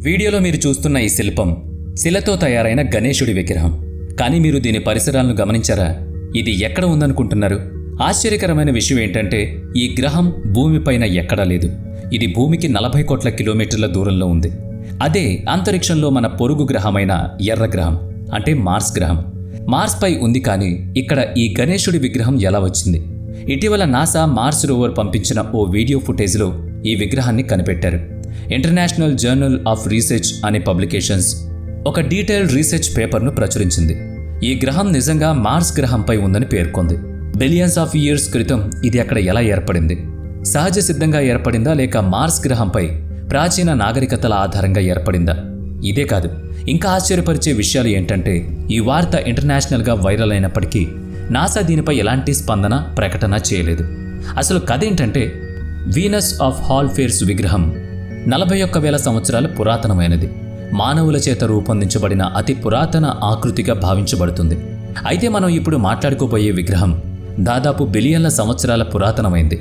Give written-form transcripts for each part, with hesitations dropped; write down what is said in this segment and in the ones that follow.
వీడియోలో మీరు చూస్తున్న ఈ శిల్పం శిలతో తయారైన గణేశుడి విగ్రహం. కానీ మీరు దీని పరిసరాలను గమనించారా? ఇది ఎక్కడ ఉందనుకుంటున్నారు? ఆశ్చర్యకరమైన విషయం ఏంటంటే ఈ గ్రహం భూమిపైన ఎక్కడా లేదు. ఇది భూమికి 40 కోట్ల కిలోమీటర్ల దూరంలో ఉంది. అదే అంతరిక్షంలో మన పొరుగు గ్రహమైన ఎర్ర గ్రహం, అంటే మార్స్ గ్రహం. మార్స్ పై ఉంది, కానీ ఇక్కడ ఈ గణేశుడి విగ్రహం ఎలా వచ్చింది? ఇటీవల నాసా మార్స్ రోవర్ పంపించిన ఓ వీడియో ఫుటేజ్లో ఈ విగ్రహాన్ని కనిపెట్టారు. ఇంటర్నేషనల్ జర్నల్ ఆఫ్ రీసెర్చ్ అనే పబ్లికేషన్స్ ఒక డీటెయిల్డ్ రీసెర్చ్ పేపర్ను ప్రచురించింది. ఈ గ్రహం నిజంగా మార్స్ గ్రహంపై ఉందని పేర్కొంది. బిలియన్స్ ఆఫ్ ఇయర్స్ క్రితం ఇది అక్కడ ఎలా ఏర్పడింది? సహజ సిద్ధంగా ఏర్పడిందా, లేక మార్స్ గ్రహంపై ప్రాచీన నాగరికతల ఆధారంగా ఏర్పడిందా? ఇదే కాదు, ఇంకా ఆశ్చర్యపరిచే విషయాలు ఏంటంటే ఈ వార్త ఇంటర్నేషనల్గా వైరల్ అయినప్పటికీ నాసా దీనిపై ఎలాంటి స్పందన, ప్రకటన చేయలేదు. అసలు కథ ఏంటంటే వీనస్ ఆఫ్ హాల్ఫేర్స్ విగ్రహం 41,000 సంవత్సరాల పురాతనమైనది. మానవుల చేత రూపొందించబడిన అతి పురాతన ఆకృతిగా భావించబడుతుంది. అయితే మనం ఇప్పుడు మాట్లాడుకోబోయే విగ్రహం దాదాపు బిలియన్ల సంవత్సరాల పురాతనమైంది.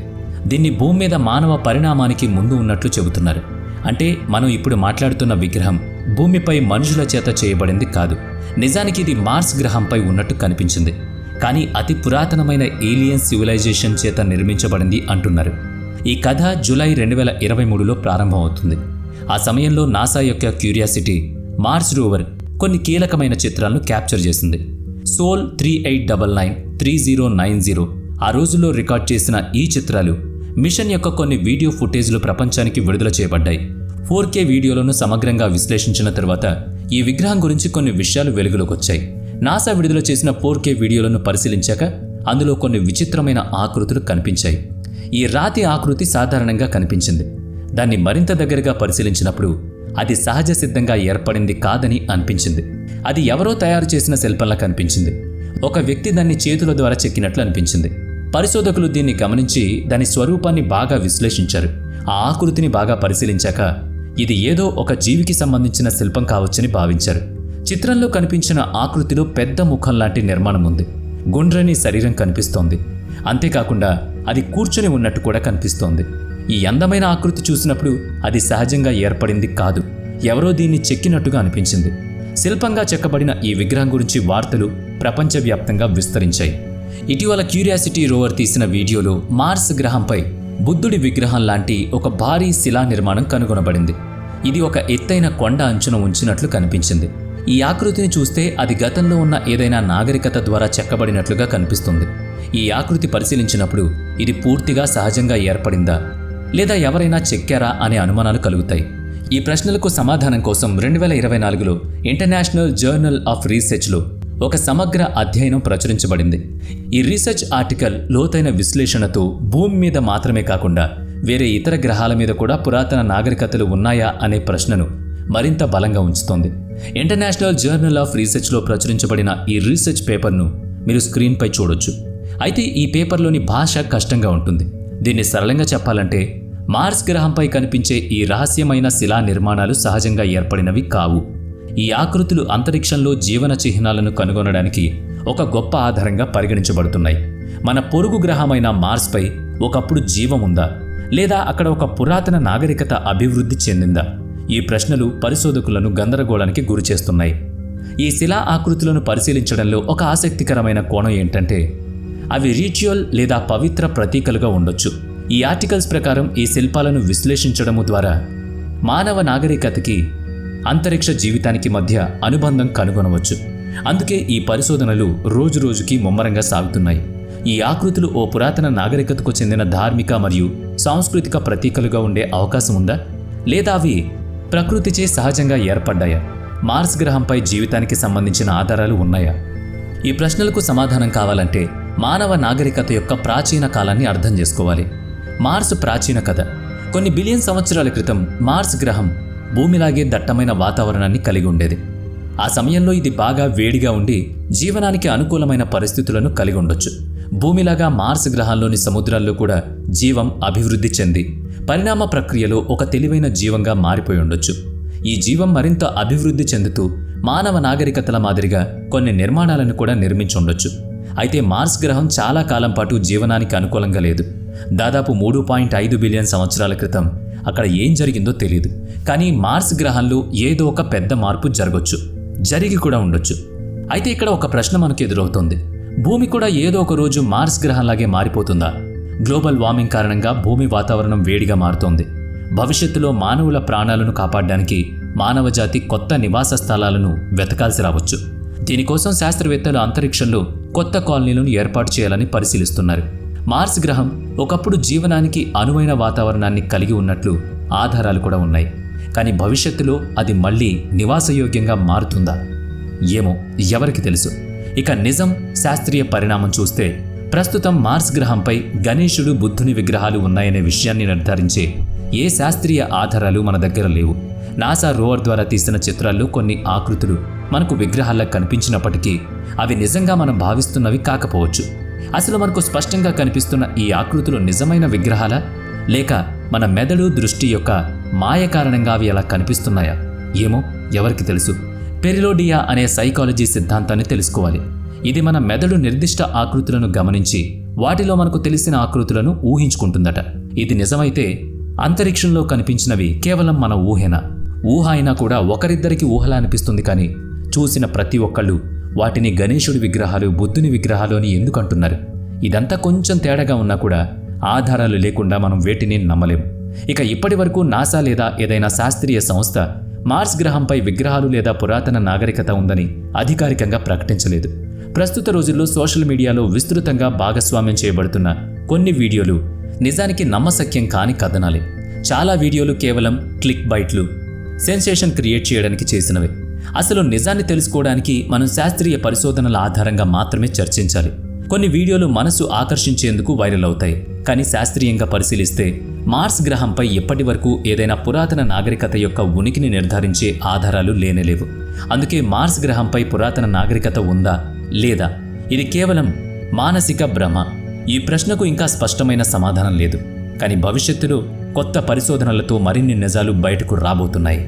దీన్ని భూమి మీద మానవ పరిణామానికి ముందు ఉన్నట్లు చెబుతున్నారు. అంటే మనం ఇప్పుడు మాట్లాడుతున్న విగ్రహం భూమిపై మనుషుల చేత చేయబడింది కాదు. నిజానికి ఇది మార్స్ గ్రహంపై ఉన్నట్టు కనిపించింది, కానీ అతి పురాతనమైన ఏలియన్ సివిలైజేషన్ చేత నిర్మించబడింది అంటున్నారు. ఈ కథ జూలై 2023లో ప్రారంభమవుతుంది. ఆ సమయంలో నాసా యొక్క క్యూరియాసిటీ మార్స్ రోవర్ కొన్ని కీలకమైన చిత్రాలను క్యాప్చర్ చేసింది. సోల్ 3899 3090 ఆ రోజుల్లో రికార్డ్ చేసిన ఈ చిత్రాలు మిషన్ యొక్క కొన్ని వీడియో ఫుటేజ్లు ప్రపంచానికి విడుదల చేయబడ్డాయి. 4K వీడియోలను సమగ్రంగా విశ్లేషించిన తర్వాత ఈ విగ్రహం గురించి కొన్ని విషయాలు వెలుగులోకి వచ్చాయి. నాసా విడుదల చేసిన 4K వీడియోలను పరిశీలించాక అందులో కొన్ని విచిత్రమైన ఆకృతులు కనిపించాయి. ఈ రాతి ఆకృతి సాధారణంగా కనిపించింది. దాన్ని మరింత దగ్గరగా పరిశీలించినప్పుడు అది సహజ సిద్ధంగా ఏర్పడింది కాదని అనిపించింది. అది ఎవరో తయారు చేసిన శిల్పంలా కనిపించింది. ఒక వ్యక్తి దాన్ని చేతుల ద్వారా చెక్కినట్లు అనిపించింది. పరిశోధకులు దీన్ని గమనించి దాని స్వరూపాన్ని బాగా విశ్లేషించారు. ఆ ఆకృతిని బాగా పరిశీలించాక ఇది ఏదో ఒక జీవికి సంబంధించిన శిల్పం కావచ్చని భావించారు. చిత్రంలో కనిపించిన ఆకృతిలో పెద్ద ముఖం లాంటి నిర్మాణం ఉంది. గుండ్రని శరీరం కనిపిస్తోంది. అంతేకాకుండా అది కూర్చొని ఉన్నట్టు కూడా కనిపిస్తోంది. ఈ అందమైన ఆకృతి చూసినప్పుడు అది సహజంగా ఏర్పడింది కాదు, ఎవరో దీన్ని చెక్కినట్టుగా అనిపించింది. శిల్పంగా చెక్కబడిన ఈ విగ్రహం గురించి వార్తలు ప్రపంచవ్యాప్తంగా విస్తరించాయి. ఇటీవల క్యూరియాసిటీ రోవర్ తీసిన వీడియోలో మార్స్ గ్రహంపై బుద్ధుడి విగ్రహం లాంటి ఒక భారీ శిలా నిర్మాణం కనుగొనబడింది. ఇది ఒక ఎత్తైన కొండ అంచున ఉంచినట్లు కనిపించింది. ఈ ఆకృతిని చూస్తే అది గతంలో ఉన్న ఏదైనా నాగరికత ద్వారా చెక్కబడినట్లుగా కనిపిస్తుంది. ఈ ఆకృతి పరిశీలించినప్పుడు ఇది పూర్తిగా సహజంగా ఏర్పడిందా, లేదా ఎవరైనా చెక్కారా అనే అనుమానాలు కలుగుతాయి. ఈ ప్రశ్నలకు సమాధానం కోసం 2024లో ఇంటర్నేషనల్ జర్నల్ ఆఫ్ రీసెర్చ్లో ఒక సమగ్ర అధ్యయనం ప్రచురించబడింది. ఈ రీసెర్చ్ ఆర్టికల్ లోతైన విశ్లేషణతో భూమి మీద మాత్రమే కాకుండా వేరే ఇతర గ్రహాల మీద కూడా పురాతన నాగరికతలు ఉన్నాయా అనే ప్రశ్నను మరింత బలంగా ఉంచుతోంది. ఇంటర్నేషనల్ జర్నల్ ఆఫ్ రీసెర్చ్లో ప్రచురించబడిన ఈ రీసెర్చ్ పేపర్ను మీరు స్క్రీన్పై చూడొచ్చు. అయితే ఈ పేపర్లోని భాష కష్టంగా ఉంటుంది. దీన్ని సరళంగా చెప్పాలంటే మార్స్ గ్రహంపై కనిపించే ఈ రహస్యమైన శిలా నిర్మాణాలు సహజంగా ఏర్పడినవి కావు. ఈ ఆకృతులు అంతరిక్షంలో జీవన చిహ్నాలను కనుగొనడానికి ఒక గొప్ప ఆధారంగా పరిగణించబడుతున్నాయి. మన పొరుగు గ్రహమైన మార్స్పై ఒకప్పుడు జీవం ఉందా, లేదా అక్కడ ఒక పురాతన నాగరికత అభివృద్ధి చెందిందా? ఈ ప్రశ్నలు పరిశోధకులను గందరగోళానికి గురిచేస్తున్నాయి. ఈ శిలా ఆకృతులను పరిశీలించడంలో ఒక ఆసక్తికరమైన కోణం ఏంటంటే అవి రిచువల్ లేదా పవిత్ర ప్రతీకలుగా ఉండొచ్చు. ఈ ఆర్టికల్స్ ప్రకారం ఈ శిల్పాలను విశ్లేషించడము ద్వారా మానవ నాగరికతకి అంతరిక్ష జీవితానికి మధ్య అనుబంధం కనుగొనవచ్చు. అందుకే ఈ పరిశోధనలు రోజురోజుకి ముమ్మరంగా సాగుతున్నాయి. ఈ ఆకృతులు ఓ పురాతన నాగరికతకు చెందిన ధార్మిక మరియు సాంస్కృతిక ప్రతీకలుగా ఉండే అవకాశం ఉందా, లేదా అవి ప్రకృతిచే సహజంగా ఏర్పడ్డాయా? మార్స్ గ్రహంపై జీవితానికి సంబంధించిన ఆధారాలు ఉన్నాయా? ఈ ప్రశ్నలకు సమాధానం కావాలంటే మానవ నాగరికత యొక్క ప్రాచీన కాలాన్ని అర్థం చేసుకోవాలి. మార్స్ ప్రాచీన కథ. కొన్ని బిలియన్ సంవత్సరాల క్రితం మార్స్ గ్రహం భూమిలాగే దట్టమైన వాతావరణాన్ని కలిగి ఉండేది. ఆ సమయంలో ఇది బాగా వేడిగా ఉండి జీవనానికి అనుకూలమైన పరిస్థితులను కలిగి ఉండొచ్చు. భూమిలాగా మార్స్ గ్రహంలోని సముద్రాల్లో కూడా జీవం అభివృద్ధి చెంది పరిణామ ప్రక్రియలో ఒక తెలివైన జీవంగా మారిపోయి ఉండొచ్చు. ఈ జీవం మరింత అభివృద్ధి చెందుతూ మానవ నాగరికతల మాదిరిగా కొన్ని నిర్మాణాలను కూడా నిర్మించి ఉండొచ్చు. అయితే మార్స్ గ్రహం చాలా కాలం పాటు జీవనానికి అనుకూలంగా లేదు. దాదాపు 3.5 బిలియన్ సంవత్సరాల క్రితం అక్కడ ఏం జరిగిందో తెలియదు. కానీ మార్స్ గ్రహంలో ఏదో ఒక పెద్ద మార్పు జరగొచ్చు, జరిగి కూడా ఉండొచ్చు. అయితే ఇక్కడ ఒక ప్రశ్న మనకు ఎదురవుతుంది. భూమి కూడా ఏదో ఒక రోజు మార్స్ గ్రహంలాగే మారిపోతుందా? గ్లోబల్ వార్మింగ్ కారణంగా భూమి వాతావరణం వేడిగా మారుతోంది. భవిష్యత్తులో మానవుల ప్రాణాలను కాపాడడానికి మానవజాతి కొత్త నివాస స్థలాలను వెతకాల్సి రావచ్చు. దీనికోసం శాస్త్రవేత్తలు అంతరిక్షంలో కొత్త కాలనీలను ఏర్పాటు చేయాలని పరిశీలిస్తున్నారు. మార్స్ గ్రహం ఒకప్పుడు జీవనానికి అనువైన వాతావరణాన్ని కలిగి ఉన్నట్లు ఆధారాలు కూడా ఉన్నాయి. కానీ భవిష్యత్తులో అది మళ్లీ నివాసయోగ్యంగా మారుతుందా? ఏమో, ఎవరికి తెలుసు. ఇక నిజం, శాస్త్రీయ పరిణామం చూస్తే ప్రస్తుతం మార్స్ గ్రహంపై గణేశుడు, బుద్ధుని విగ్రహాలు ఉన్నాయనే విషయాన్ని నిర్ధారించే ఏ శాస్త్రీయ ఆధారాలు మన దగ్గర లేవు. నాసా రోవర్ ద్వారా తీసిన చిత్రాల్లో కొన్ని ఆకృతులు మనకు విగ్రహాల్లా కనిపించినప్పటికీ అవి నిజంగా మనం భావిస్తున్నవి కాకపోవచ్చు. అసలు మనకు స్పష్టంగా కనిపిస్తున్న ఈ ఆకృతులు నిజమైన విగ్రహాలా, లేక మన మెదడు, దృష్టి యొక్క మాయ కారణంగా అవి ఎలా కనిపిస్తున్నాయా? ఏమో, ఎవరికి తెలుసు. పెరిలోడియా అనే సైకాలజీ సిద్ధాంతాన్ని తెలుసుకోవాలి. ఇది మన మెదడు నిర్దిష్ట ఆకృతులను గమనించి వాటిలో మనకు తెలిసిన ఆకృతులను ఊహించుకుంటుందట. ఇది నిజమైతే అంతరిక్షంలో కనిపించినవి కేవలం మన ఊహేనా? ఊహ అయినా కూడా ఒకరిద్దరికి ఊహలా అనిపిస్తుంది. కానీ చూసిన ప్రతి ఒక్కళ్ళు వాటిని గణేశుడి విగ్రహాలు, బుద్ధుని విగ్రహాలు అని ఎందుకు అంటున్నారు? ఇదంతా కొంచెం తేడాగా ఉన్నా కూడా ఆధారాలు లేకుండా మనం వేటిని నమ్మలేం. ఇక ఇప్పటి వరకు నాసా లేదా ఏదైనా శాస్త్రీయ సంస్థ మార్స్ గ్రహంపై విగ్రహాలు లేదా పురాతన నాగరికత ఉందని అధికారికంగా ప్రకటించలేదు. ప్రస్తుత రోజుల్లో సోషల్ మీడియాలో విస్తృతంగా భాగస్వామ్యం చేయబడుతున్న కొన్ని వీడియోలు నిజానికి నమ్మశక్యం కాని కథనాలే. చాలా వీడియోలు కేవలం క్లిక్ బైట్లు, సెన్సేషన్ క్రియేట్ చేయడానికి చేసినవి. అసలు నిజాన్ని తెలుసుకోవడానికి మనం శాస్త్రీయ పరిశోధనల ఆధారంగా మాత్రమే చర్చించాలి. కొన్ని వీడియోలు మనసు ఆకర్షించేందుకు వైరల్ అవుతాయి. కానీ శాస్త్రీయంగా పరిశీలిస్తే మార్స్ గ్రహంపై ఇప్పటి వరకు ఏదైనా పురాతన నాగరికత యొక్క ఉనికిని నిర్ధారించే ఆధారాలు లేనేలేవు. అందుకే మార్స్ గ్రహంపై పురాతన నాగరికత ఉందా లేదా, ఇది కేవలం మానసిక భ్రమ? ఈ ప్రశ్నకు ఇంకా స్పష్టమైన సమాధానం లేదు. కానీ భవిష్యత్తులో కొత్త పరిశోధనలతో మరిన్ని నిజాలు బయటకు రాబోతున్నాయి.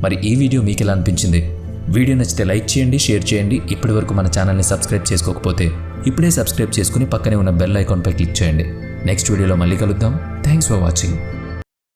మరి ఈ వీడియో మీకు ఎలా అనిపించింది? వీడియో నచ్చితే లైక్ చేయండి, షేర్ చేయండి. ఇప్పటి వరకు మన ఛానల్ని సబ్స్క్రైబ్ చేసుకోకపోతే ఇప్పుడే సబ్స్క్రైబ్ చేసుకుని పక్కనే ఉన్న బెల్ ఐకాన్పై క్లిక్ చేయండి. నెక్స్ట్ వీడియోలో మళ్ళీ కలుద్దాం. Thanks for watching.